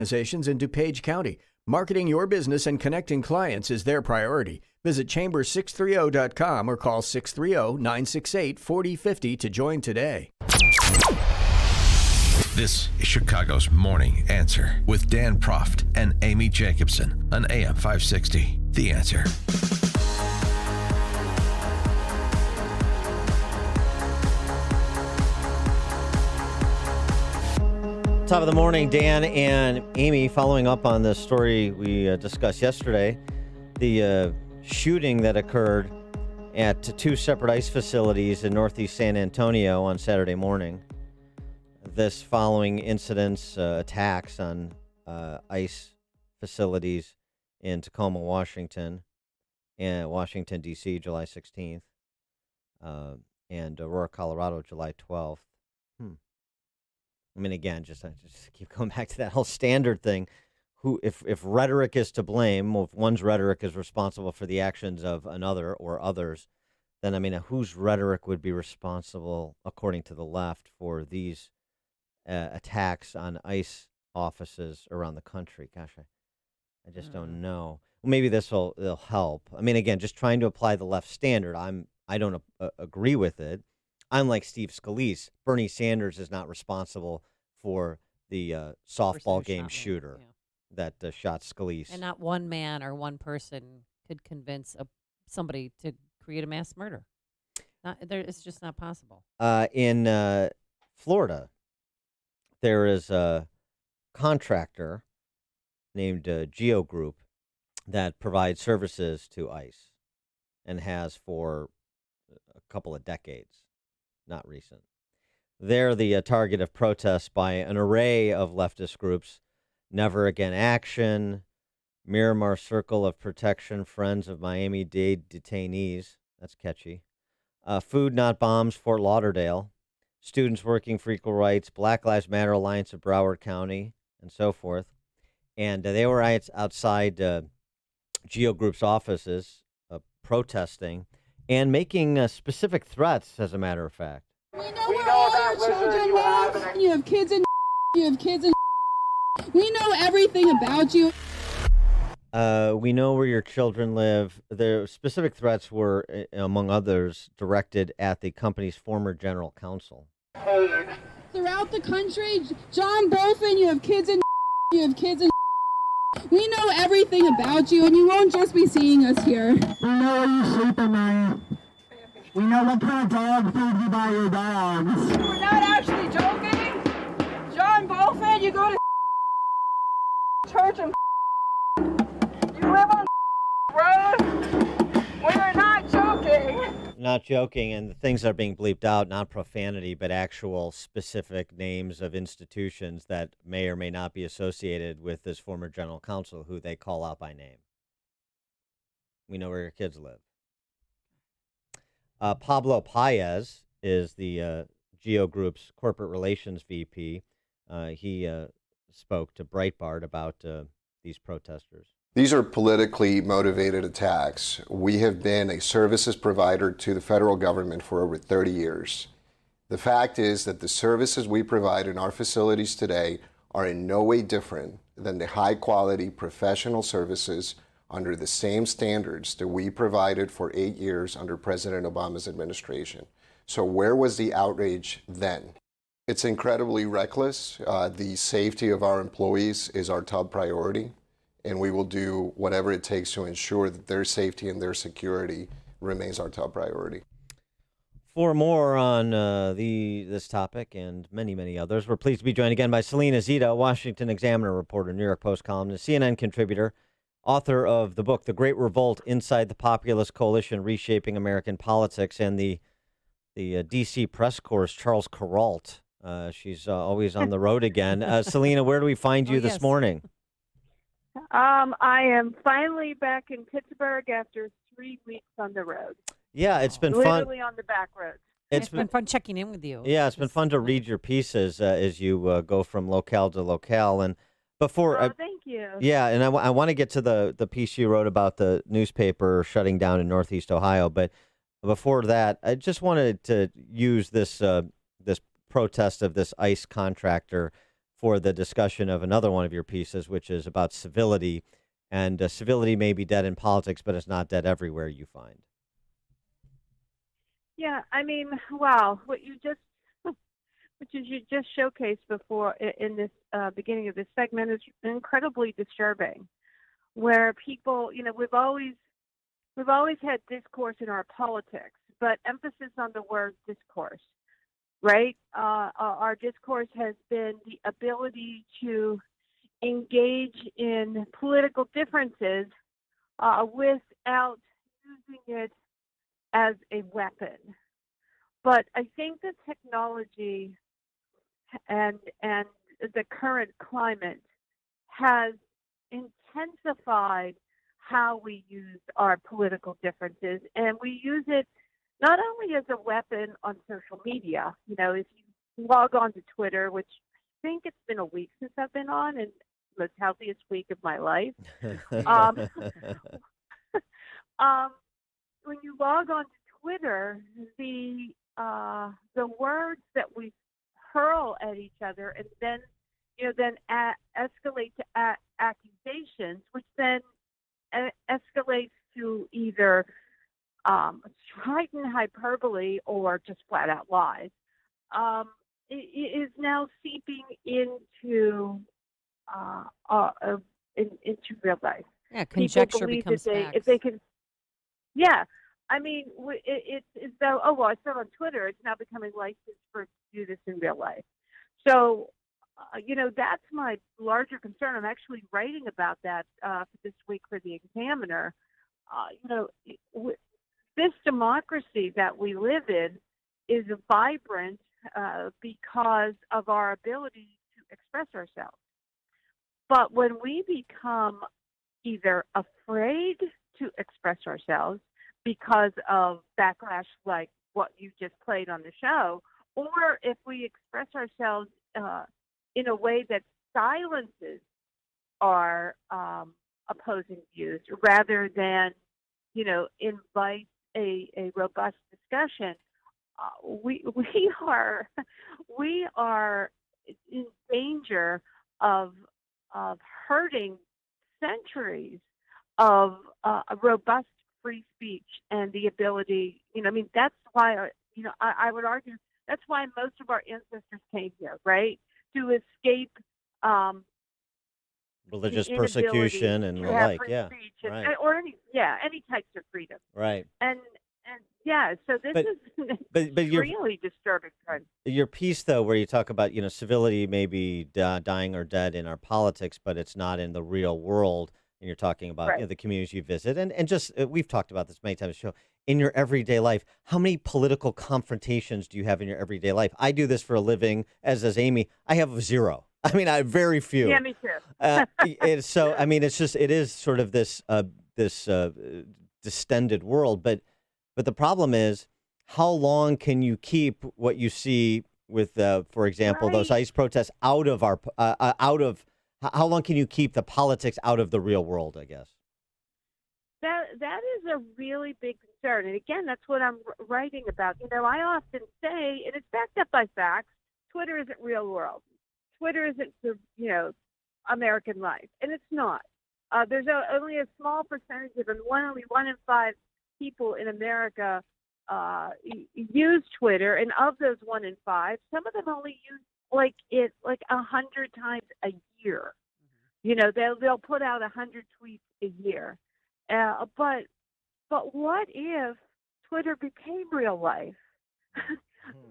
organizations in DuPage County. Marketing your business and connecting clients is their priority. Visit chambers630.com or call 630-968-4050 to join today. This is Chicago's Morning Answer with Dan Proft and Amy Jacobson on AM 560. The Answer. Top of the morning, Dan and Amy, following up on the story we discussed yesterday, the shooting that occurred at two separate ICE facilities in northeast San Antonio on Saturday morning. This following incidents, attacks on ICE facilities in Tacoma, Washington, and Washington, D.C., July 16th, and Aurora, Colorado, July 12th. I mean, again, I just keep going back to that whole standard thing. If rhetoric is to blame, if one's rhetoric is responsible for the actions of another or others, then, I mean, whose rhetoric would be responsible, according to the left, for these attacks on ICE offices around the country? Gosh, I just don't know. Well, maybe it'll help. I mean, again, just trying to apply the left standard. I don't agree with it. Unlike Steve Scalise, Bernie Sanders is not responsible for the softball game shooter that shot Scalise. And not one man or one person could convince somebody to create a mass murder. It's just not possible. In Florida, there is a contractor named Geo Group that provides services to ICE and has for a couple of decades. Not recent. They're the target of protests by an array of leftist groups. Never Again Action, Miramar Circle of Protection, Friends of Miami-Dade Detainees. That's catchy. Food Not Bombs, Fort Lauderdale. Students Working for Equal Rights, Black Lives Matter Alliance of Broward County, and so forth. And they were outside Geo Group's offices protesting and making specific threats, as a matter of fact. We know where all your children live. You have kids in. You have kids in. We know everything about you. We know where your children live. The specific threats were, among others, directed at the company's former general counsel. Throughout the country, John Bolfin, you have kids in. You have kids in. We know everything about you, and you won't just be seeing us here. We know where you sleep at night. We know what kind of dog food you buy your dogs. We're not actually joking. John Bolfin, you go to church and you live on road. We're not joking. Not joking, and the things that are being bleeped out, not profanity, but actual specific names of institutions that may or may not be associated with this former general counsel, who they call out by name. We know where your kids live. Pablo Paez is the Geo Group's corporate relations VP. He spoke to Breitbart about these protesters. These are politically motivated attacks. We have been a services provider to the federal government for over 30 years. The fact is that the services we provide in our facilities today are in no way different than the high-quality professional services under the same standards that we provided for 8 years under President Obama's administration. So where was the outrage then? It's incredibly reckless. The safety of our employees is our top priority, and we will do whatever it takes to ensure that their safety and their security remains our top priority. For more on this topic and many, many others, we're pleased to be joined again by Salena, Zito, Washington Examiner reporter, New York Post columnist, CNN contributor, author of the book The Great Revolt: Inside the Populist Coalition Reshaping American Politics, and the D.C. press corps, Charles Kuralt. She's always on the road again. Salena, where do we find you this morning? I am finally back in Pittsburgh after 3 weeks on the road. Yeah, it's been fun. Literally on the back roads. It's been fun checking in with you. Yeah, it's been fun to read your pieces as you go from locale to locale. And before, thank you. Yeah, and I want to get to the piece you wrote about the newspaper shutting down in Northeast Ohio. But before that, I just wanted to use this protest of this ICE contractor for the discussion of another one of your pieces, which is about civility. And civility may be dead in politics, but it's not dead everywhere, you find. Yeah, I mean, wow, you just showcased before in this beginning of this segment is incredibly disturbing. Where people, we've always had discourse in our politics, but emphasis on the word discourse, right? Our discourse has been the ability to engage in political differences without using it as a weapon. But I think the technology and the current climate has intensified how we use our political differences, and we use it not only as a weapon on social media. If you log on to Twitter, which I think it's been a week since I've been on, and the most healthiest week of my life. When you log on to Twitter, the words that we hurl at each other, and then escalate to accusations, which then escalates to either strident hyperbole or just flat out lies, is now seeping into real life. Yeah, conjecture People believe becomes that facts. if they can. Yeah, I mean, it's as though, oh, well, I saw on Twitter, it's now becoming licensed for to do this in real life. So, that's my larger concern. I'm actually writing about that for this week for the Examiner. This democracy that we live in is vibrant because of our ability to express ourselves. But when we become either afraid to express ourselves because of backlash like what you just played on the show, or if we express ourselves in a way that silences our opposing views rather than, invite a robust discussion, we are in danger of hurting centuries of a robust free speech and the ability, that's why, I would argue that's why most of our ancestors came here, right? To escape Religious the persecution and inability the to have like, free yeah. speech Right. or any types of freedom. Right. And yeah, so this is but really disturbing trend. Your piece, though, where you talk about, civility may be dying or dead in our politics, but it's not in the real world. And you're talking about Right. the communities you visit. And just, we've talked about this many times on the show. In your everyday life, how many political confrontations do you have in your everyday life? I do this for a living, as does Amy. I have zero. I mean, I have very few. Yeah, me too. So, I mean, it is sort of this distended world. But the problem is, how long can you keep what you see with, for example, those Right. ICE protests out of how long can you keep the politics out of the real world, I guess? That is a really big concern, and again, that's what I'm writing about. I often say, and it's backed up by facts, Twitter isn't real world. Twitter isn't American life, and it's not. There's only a small percentage of them. Only 1 in 5 people in America use Twitter, and of those 1 in 5, some of them only use it 100 times a year. They'll put out 100 tweets a year. But what if Twitter became real life?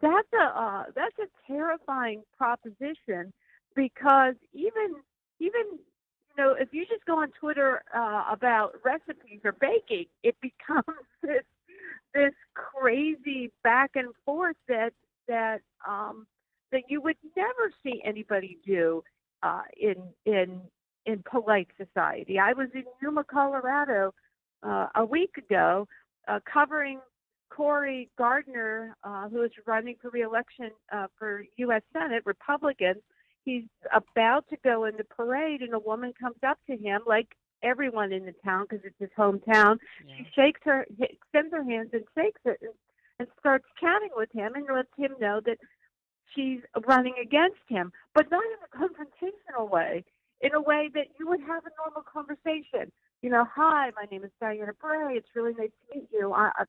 That's a terrifying proposition, because even if you just go on Twitter about recipes or baking, it becomes this crazy back and forth that you would never see anybody do in polite society. I was in Yuma, Colorado a week ago covering Cory Gardner, who is running for re-election for U.S. Senate, Republican. He's about to go in the parade, and a woman comes up to him, like everyone in the town, because it's his hometown. Yeah. She extends her hands and shakes it, and starts chatting with him, and lets him know that she's running against him, but not in a confrontational way, in a way that you would have a normal conversation. Hi, my name is Diana Bray. It's really nice to meet you. I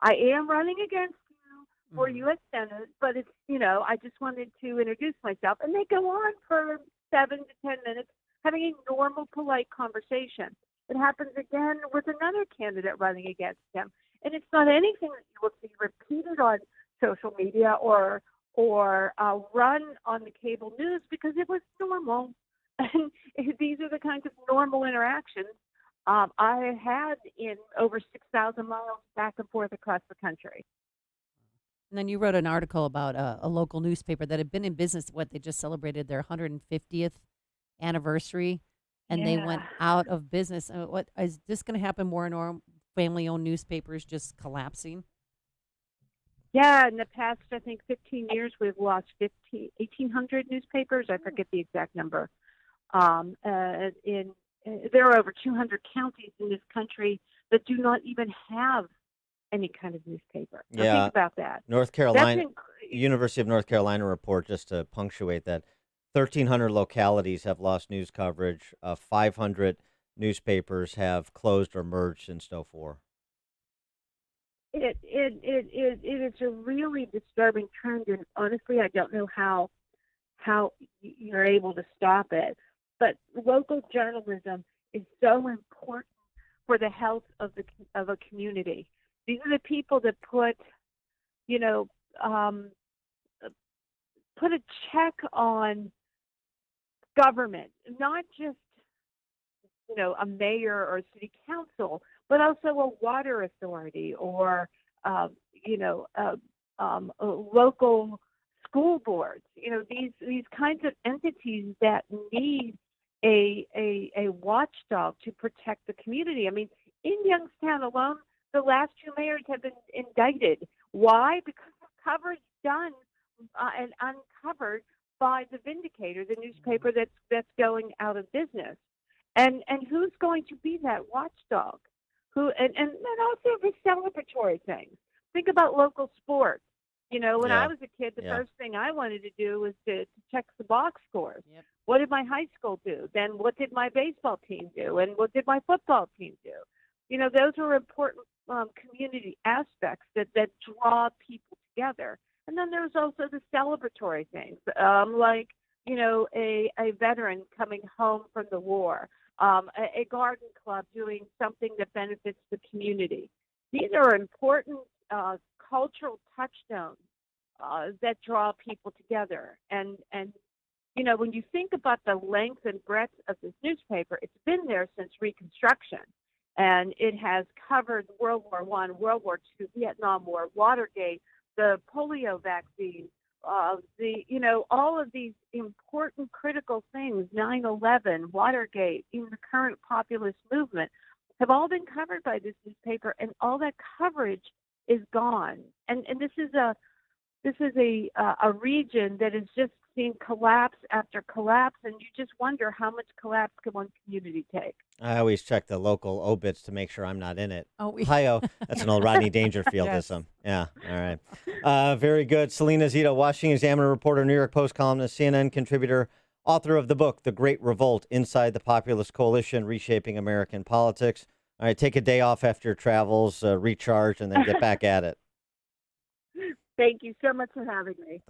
am running against you for U.S. Senate, but it's, I just wanted to introduce myself. And they go on for 7 to 10 minutes having a normal, polite conversation. It happens again with another candidate running against him. And it's not anything that you will see repeated on social media or run on the cable news, because it was normal. And these are the kinds of normal interactions I had in over 6,000 miles back and forth across the country. And then you wrote an article about a local newspaper that had been in business. They just celebrated their 150th anniversary, and they went out of business. What is this going to happen more and more? Family-owned newspapers just collapsing? Yeah, in the past, I think 15 years, we've lost 1,800 newspapers. I forget the exact number. There are over 200 counties in this country that do not even have any kind of newspaper. Now think about that. North Carolina, University of North Carolina report, just to punctuate that, 1,300 localities have lost news coverage. 500 newspapers have closed or merged since '04. It is a really disturbing trend, and honestly, I don't know how you're able to stop it. But local journalism is so important for the health of a community. These are the people that put a check on government, not just a mayor or a city council, but also a water authority or local school boards. These kinds of entities that need a watchdog to protect the community. I mean, in Youngstown alone, the last 2 mayors have been indicted. Why? Because of coverage done and uncovered by the Vindicator, the newspaper that's going out of business. And who's going to be that watchdog? And also the celebratory things. Think about local sports. When I was a kid, the first thing I wanted to do was to check the box scores. Yep. What did my high school do? Then what did my baseball team do? And what did my football team do? Those are important community aspects that draw people together. And then there's also the celebratory things, like, a veteran coming home from the war, a garden club doing something that benefits the community. These are important cultural touchstones that draw people together. And when you think about the length and breadth of this newspaper, it's been there since Reconstruction. And it has covered World War I, World War II, Vietnam War, Watergate, the polio vaccine, all of these important critical things, 9/11, Watergate, even the current populist movement, have all been covered by this newspaper, and all that coverage is gone. And this is a region that has just seen collapse after collapse, and you just wonder how much collapse can one community take. I always check the local obits to make sure I'm not in it. Oh, Hi-oh. That's an old Rodney Dangerfieldism. Yeah, all right. Very good. Salena Zito, Washington Examiner reporter, New York Post columnist, CNN contributor, author of the book, The Great Revolt, Inside the Populist Coalition, Reshaping American Politics. All right, take a day off after your travels, recharge, and then get back at it. Thank you so much for having me.